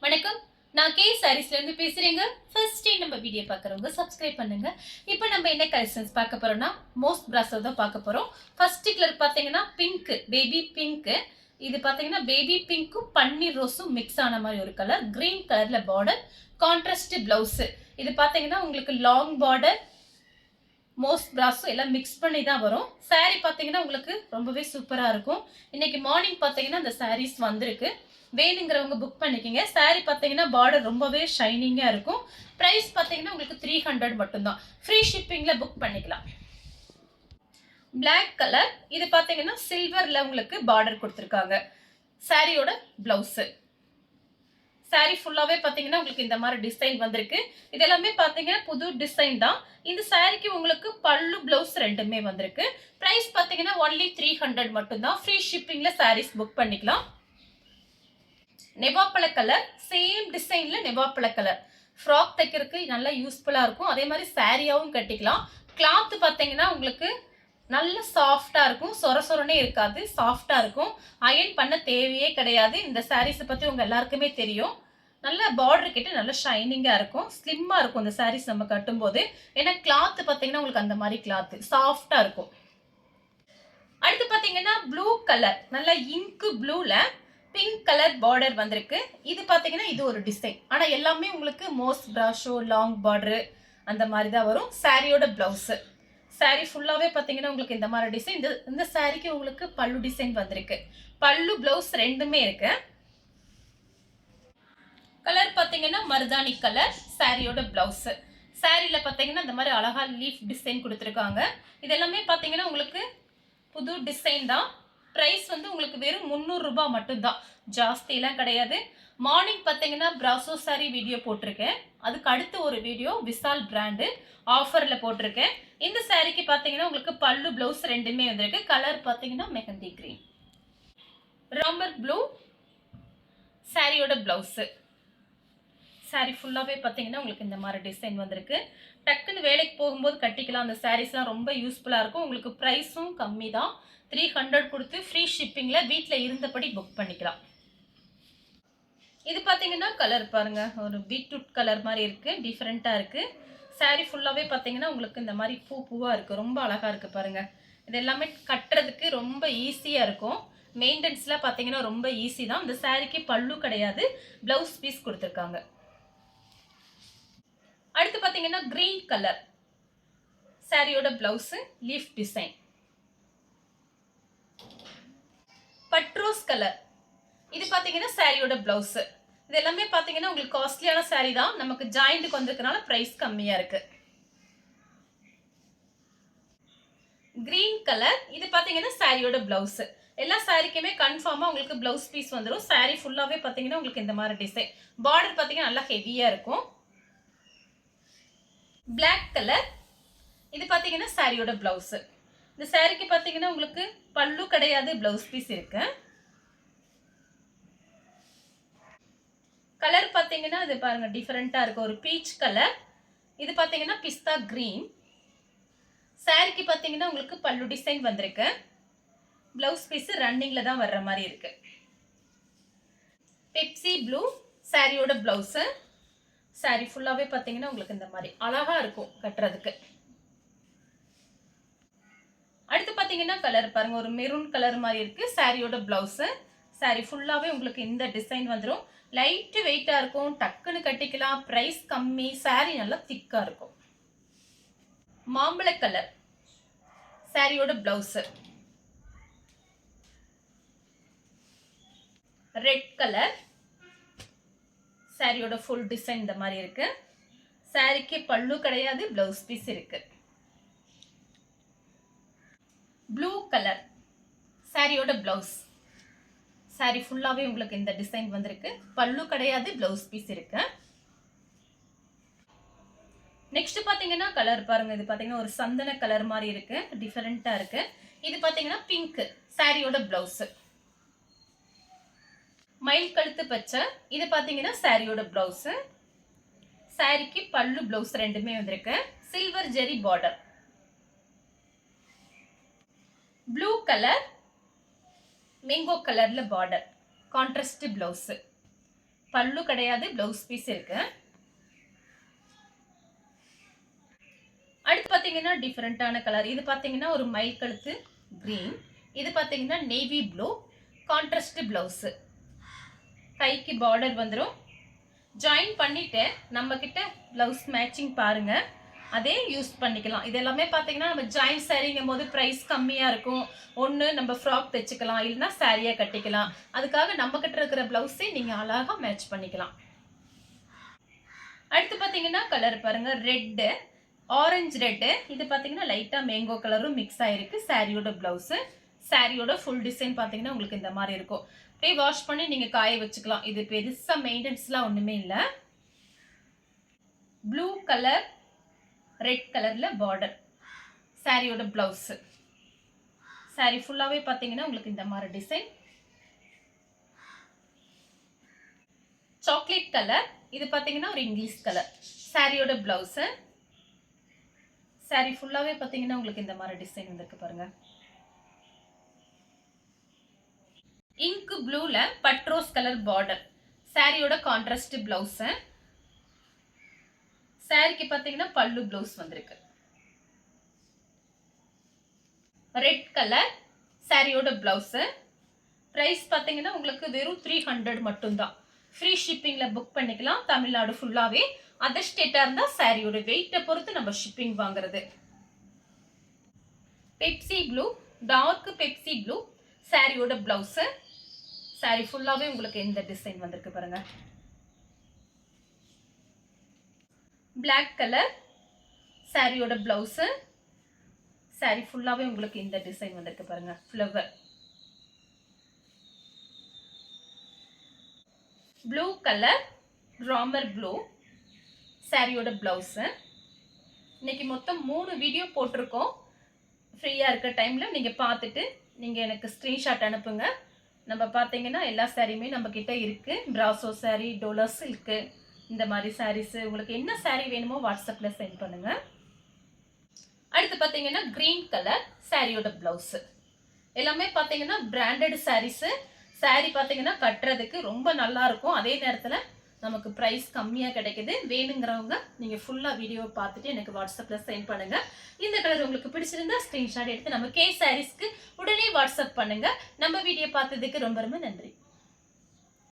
வணக்கம். நான் கே சாரீஸ்ல இருந்து பேசுறேங்க. ஃபர்ஸ்ட் டைம் நம்ம வீடியோ பார்க்குறவங்க சப்ஸ்கிரைப் பண்ணுங்க. இப்போ நம்ம என்ன கலெக்ஷன்ஸ் பார்க்க போறோம்னா, மோஸ்ட் பிராஸோ தான் பார்க்க போறோம். ஃபர்ஸ்ட் கலர் பார்த்தீங்கன்னா பிங்க், பேபி பிங்க். இது பார்த்தீங்கன்னா பேபி பிங்க்கும் பன்னீர் ரோஸும் மிக்ஸ் ஆன மாதிரி ஒரு கலர். கிரீன் கலர்ல பார்டர், கான்ட்ராஸ்ட் பிளவுஸ். இது பார்த்தீங்கன்னா உங்களுக்கு லாங் பார்டர், மோஸ்ட் பிராஸோ எல்லாம் மிக்ஸ் பண்ணி தான் வரும். சாரீ பார்த்தீங்கன்னா உங்களுக்கு ரொம்பவே சூப்பராக இருக்கும். இன்னைக்கு மார்னிங் பார்த்தீங்கன்னா இந்த சாரீஸ் வந்திருக்கு. வேணுங்கிறவங்க புக் பண்ணிக்கோங்க. சாரீ பார்த்தீங்கன்னா பார்டர் ரொம்பவே ஷைனிங்காக இருக்கும். ப்ரைஸ் பார்த்தீங்கன்னா உங்களுக்கு 300 மட்டும்தான். ஃப்ரீ ஷிப்பிங்கில் புக் பண்ணிக்கலாம். பிளாக் கலர், இது பார்த்தீங்கன்னா சில்வரில் உங்களுக்கு பார்டர் கொடுத்துருக்காங்க. சாரியோட பிளவுஸு. சாரீ ஃபுல்லாகவே பார்த்தீங்கன்னா உங்களுக்கு இந்த மாதிரி டிசைன் வந்திருக்கு. இது எல்லாமே பார்த்தீங்கன்னா புது டிசைன் தான். இந்த சாரீக்கு உங்களுக்கு பல்லு பிளவுஸ் ரெண்டுமே வந்திருக்கு. ப்ரைஸ் பார்த்தீங்கன்னா ஒன்லி 300 மட்டும்தான். ஃப்ரீ ஷிப்பிங்கில் சாரீஸ் புக் பண்ணிக்கலாம். நெவாப்பழ கலர், சேம் டிசைன்ல நெவாப்பழ கலர். ஃப்ராக் தைக்கிறதுக்கு நல்லா யூஸ்ஃபுல்லா இருக்கும். அதே மாதிரி சாரியாவும் கட்டிக்கலாம். கிளாத் பார்த்தீங்கன்னா உங்களுக்கு நல்ல சாஃப்டா இருக்கும். சொர சொரனே இருக்காது, சாஃப்டா இருக்கும். அயன் பண்ண தேவையே கிடையாது. இந்த சாரீஸை பத்தி உங்க எல்லாருக்குமே தெரியும். நல்ல பார்டர் கிட்ட நல்ல ஷைனிங்கா இருக்கும். ஸ்லிம்மா இருக்கும் இந்த சாரீஸ் நம்ம கட்டும்போது. ஏன்னா கிளாத் பார்த்தீங்கன்னா உங்களுக்கு அந்த மாதிரி கிளாத் சாஃப்டா இருக்கும். அடுத்து பார்த்தீங்கன்னா ப்ளூ கலர், நல்ல இங்கு ப்ளூல பிங்க் கலர் பார்டர் வந்திருக்கு. இது பார்த்தீங்கன்னா இது ஒரு டிசைன். ஆனால் எல்லாமே உங்களுக்கு மோஸ்ட் பிராஷோ லாங் பார்டரு அந்த மாதிரி தான் வரும். சாரியோட பிளவுஸு. சாரி ஃபுல்லாகவே பார்த்தீங்கன்னா உங்களுக்கு இந்த மாதிரி டிசைன். இந்த சாரிக்கு உங்களுக்கு பல்லு டிசைன் வந்திருக்கு. பல்லு பிளவுஸ் ரெண்டுமே இருக்கு. கலர் பார்த்தீங்கன்னா மருதாணி கலர். சாரியோட பிளவுஸு. சாரியில் பார்த்தீங்கன்னா இந்த மாதிரி அழகா லீஃப் டிசைன் கொடுத்துருக்காங்க. இது எல்லாமே பார்த்தீங்கன்னா உங்களுக்கு புது டிசைன் தான். ப்ரைஸ் வந்து உங்களுக்கு வெறும் 300 ரூபாய் மட்டும்தான், ஜாஸ்தியெல்லாம் கிடையாது. மார்னிங் பார்த்தீங்கன்னா பிராசோ சாரி வீடியோ போட்டிருக்கேன். அதுக்கு அடுத்து ஒரு வீடியோ விசால் பிராண்டு ஆஃபரில் போட்டிருக்கேன். இந்த சாரிக்கு பார்த்தீங்கன்னா உங்களுக்கு பல்லு பிளவுஸ் ரெண்டுமே வந்திருக்கு. கலர் பார்த்தீங்கன்னா மெஹந்தி கிரீன். ராமர் ப்ளூ சாரியோட பிளவுஸு. சாரி ஃபுல்லாகவே பார்த்தீங்கன்னா உங்களுக்கு இந்த மாதிரி டிசைன் வந்திருக்கு. டக்குன்னு வேலைக்கு போகும்போது கட்டிக்கலாம். அந்த சாரீஸ்லாம் ரொம்ப யூஸ்ஃபுல்லாக இருக்கும். உங்களுக்கு ப்ரைஸும் கம்மி தான். 300 கொடுத்து ஃப்ரீ ஷிப்பிங்கில் வீட்டில் இருந்தபடி புக் பண்ணிக்கலாம். இது பார்த்தீங்கன்னா கலர் பாருங்க, ஒரு பீட்ரூட் கலர் மாதிரி இருக்கு, டிஃப்ரெண்ட்டாக இருக்கு. சாரி ஃபுல்லாகவே பார்த்தீங்கன்னா உங்களுக்கு இந்த மாதிரி பூவாக இருக்கு. ரொம்ப அழகாக இருக்கு பாருங்க. இது எல்லாமே கட்டுறதுக்கு ரொம்ப ஈஸியாக இருக்கும். மெயின்டெனன்ஸ்லாம் பார்த்தீங்கன்னா ரொம்ப ஈஸி தான். இந்த சாரிக்கு பல்லு கிடையாது, பிளவுஸ் பீஸ் கொடுத்துருக்காங்க. அடுத்து பார்த்தீங்கன்னா கிரீன் கலர். சாரியோட பிளவுஸு லீஃப் டிசைன். பட்ரோஸ் கலர். இது பார்த்தீங்கன்னா சாரியோட பிளவுஸு. இது எல்லாமே பார்த்தீங்கன்னா உங்களுக்கு காஸ்ட்லியான சாரி தான். நமக்கு ஜாயிண்ட்டுக்கு வந்திருக்கனால ப்ரைஸ் கம்மியாக இருக்கு. Green colour. இது பார்த்தீங்கன்னா சாரியோட பிளவுஸு. எல்லா சாரிக்குமே கன்ஃபார்மாக உங்களுக்கு பிளவுஸ் பீஸ் வந்துடும். சாரி ஃபுல்லாகவே பார்த்தீங்கன்னா உங்களுக்கு இந்த மாதிரி டிசைன். பார்டர் பார்த்தீங்கன்னா நல்லா ஹெவியாக இருக்கும். Black colour. இது பார்த்தீங்கன்னா சாரியோட பிளவுஸு. இந்த சாரிக்கு பார்த்தீங்கன்னா உங்களுக்கு பல்லு கிடையாது, பிளவுஸ் பீஸ் இருக்கு. கலர் பார்த்தீங்கன்னா இது பாருங்க டிஃப்ரெண்ட்டாக இருக்கு. ஒரு பீச் கலர். இது பார்த்தீங்கன்னா பிஸ்தா கிரீன். சாரிக்கு பார்த்தீங்கன்னா உங்களுக்கு பல்லு டிசைன் வந்திருக்கு. பிளவுஸ் பீஸ் ரன்னிங்கில் தான் வர்ற மாதிரி இருக்கு. பெப்சி ப்ளூ சாரியோட பிளவுஸு. சாரி ஃபுல்லாகவே பார்த்தீங்கன்னா உங்களுக்கு இந்த மாதிரி அழகாக இருக்கும் கட்டுறதுக்கு. அடுத்து பார்த்தீங்கன்னா கலர் பாருங்க, ஒரு மெரூன் கலர் மாதிரி இருக்கு. சாரியோட பிளவுஸு. சாரி ஃபுல்லாகவே உங்களுக்கு இந்த டிசைன் வந்துடும். லைட்டு வெயிட்டாக இருக்கும், டக்குன்னு கட்டிக்கலாம். ப்ரைஸ் கம்மி, சாரி நல்லா திக்காக இருக்கும். மாம்பழ கலர். சாரியோட பிளவுஸு. Red colour. சாரியோட ஃபுல் டிசைன் இந்த மாதிரி இருக்கு. சாரிக்கு பல்லு கிடையாது, பிளவுஸ் பீஸ் இருக்கு. Blue colour. சாரியோட பிளவுஸ். சாரி ஃபுல்லாகவே உங்களுக்கு இந்த டிசைன் வந்திருக்கு. பல்லு கிடையாது, பிளவுஸ் பீஸ் இருக்கு. நெக்ஸ்ட் பார்த்தீங்கன்னா கலர் பாருங்க. இது பார்த்தீங்கன்னா ஒரு சந்தன கலர் மாதிரி இருக்கு, டிஃபரெண்ட்டாக இருக்கு. இது பார்த்தீங்கன்னா பிங்க். சாரியோட பிளவுஸ். மயில் கழுத்து பச்சை. இது பார்த்தீங்கன்னா சாரியோட பிளவுஸ். சாரிக்கு பல்லு பிளவுஸ் ரெண்டுமே வந்திருக்கு. சில்வர் ஜெரி பார்டர். ப்ளூ கலர், மேங்கோ கலர்ல பார்டர், கான்ட்ராஸ்ட் பிளவுஸ். பல்லு கிடையாது, பிளவுஸ் பீஸ் இருக்கு. அடுத்து பாத்தீங்கன்னா டிஃபரெண்டான கலர். இது பாத்தீங்கன்னா ஒரு மயில் கழுத்து கிரீன். இது பாத்தீங்கன்னா நேவி ப்ளூ கான்ட்ராஸ்ட் பிளவுஸ். கைக்கு பார்டர் வந்துடும். ஜாயின் பண்ணிட்டு நம்ம கிட்ட பிளவுஸ் மேட்சிங் பாருங்க, அதே யூஸ் பண்ணிக்கலாம். இது எல்லாமே பாத்தீங்கன்னா நம்ம ஜாயின் சாரிங்கும் போது பிரைஸ் கம்மியா இருக்கும். ஒன்று நம்ம ஃப்ராக் தைச்சுக்கலாம், இல்லைன்னா சாரியா கட்டிக்கலாம். அதுக்காக நம்ம கிட்ட இருக்கிற பிளவுஸை நீங்க அழகா மேட்ச் பண்ணிக்கலாம். அடுத்து பாத்தீங்கன்னா கலர் பாருங்க, ரெட்டு ஆரஞ்சு ரெட்டு. இது பாத்தீங்கன்னா லைட்டா மேங்கோ கலரும் மிக்ஸ் ஆயிருக்கு. சாரியோட பிளவுஸ், சாரியோட ஃபுல் டிசைன் பாத்தீங்கன்னா உங்களுக்கு இந்த மாதிரி இருக்கும். அப்படியே வாஷ் பண்ணி நீங்க காய வச்சுக்கலாம். இது பெருசா மெயின்டெனன்ஸ்லாம் ஒண்ணுமே இல்லை. ப்ளூ கலர் ரெட் கலர்ல பார்டர். சாரியோட பிளவுஸ். சாரி ஃபுல்லாவே பாத்தீங்கன்னா உங்களுக்கு இந்த மாதிரி டிசைன். Chocolate colour. இது பாத்தீங்கன்னா ஒரு இங்கிலீஷ் கலர். சாரியோட பிளவுஸ். சாரி ஃபுல்லாவே பாத்தீங்கன்னா உங்களுக்கு இந்த மாதிரி டிசைன் வந்திருக்கு பாருங்க. இங்க் ப்ளூல பட்ரோஸ் கலர் பார்டர். சாரியோட கான்ட்ராஸ்ட் பிளவுஸ். சாரிக்கு பாத்தீங்கன்னா பல்லு பிளவுஸ் வந்திருக்கு. ரெட் கலர் சாரியோட பிளவுஸ். பிரைஸ் பாத்தீங்கன்னா உங்களுக்கு வெறும் 300 மட்டும்தான். ஃப்ரீ ஷிப்பிங்ல புக் பண்ணிக்கலாம். தமிழ்நாடு ஃபுல்லாவே. அதர் ஸ்டேட்டா இருந்தா சாரியோட வெயிட்டை பொறுத்து நம்ம ஷிப்பிங் வாங்குறது. Pepsi blue dark Pepsi blue சாரியோட பிளவுஸ். சாரி ஃபுல்லாவே உங்களுக்கு இந்த டிசைன் வந்திருக்கு பாருங்க. பிளாக் கலர் சாரியோட பிளவுஸ். சாரி ஃபுல்லாவே உங்களுக்கு இந்த டிசைன் வந்திருக்கு பாருங்க, flower. Blue colour Ramar blue சாரியோட பிளவுஸ். இன்னைக்கு மொத்தம் 3 வீடியோ போட்டிருக்கோம். ஃப்ரீயா இருக்க டைம்ல நீங்க பார்த்துட்டு நீங்க எனக்கு ஸ்கிரீன்ஷாட் அனுப்புங்க. நம்ம பாத்தீங்கன்னா எல்லா சாரியுமே நம்ம கிட்ட இருக்கு. பிராசோ சாரி, டோலா சில்க், இந்த மாதிரி சாரீஸ் உங்களுக்கு என்ன சாரி வேணுமோ வாட்ஸ்அப்ல சென்ட் பண்ணுங்க. அடுத்து பாத்தீங்கன்னா கிரீன் கலர் சாரியோட பிளவுஸ். எல்லாமே பாத்தீங்கன்னா பிராண்டட் சாரீஸ். சாரி பாத்தீங்கன்னா கட்டுறதுக்கு ரொம்ப நல்லா இருக்கும். அதே நேரத்துல நமக்கு பிரைஸ் கம்மியா கிடைக்குது. வேணுங்கிறவங்க நீங்க ஃபுல்லா வீடியோ பார்த்துட்டு எனக்கு வாட்ஸ்அப்ல சென்ட் பண்ணுங்க. இந்த கலர் உங்களுக்கு பிடிச்சிருந்தா ஸ்கிரீன்ஷாட் எடுத்து நம்ம கே சாரீஸ்க்கு உடனே வாட்ஸ்அப் பண்ணுங்க. நம்ம வீடியோ பார்த்ததுக்கு ரொம்ப ரொம்ப நன்றி.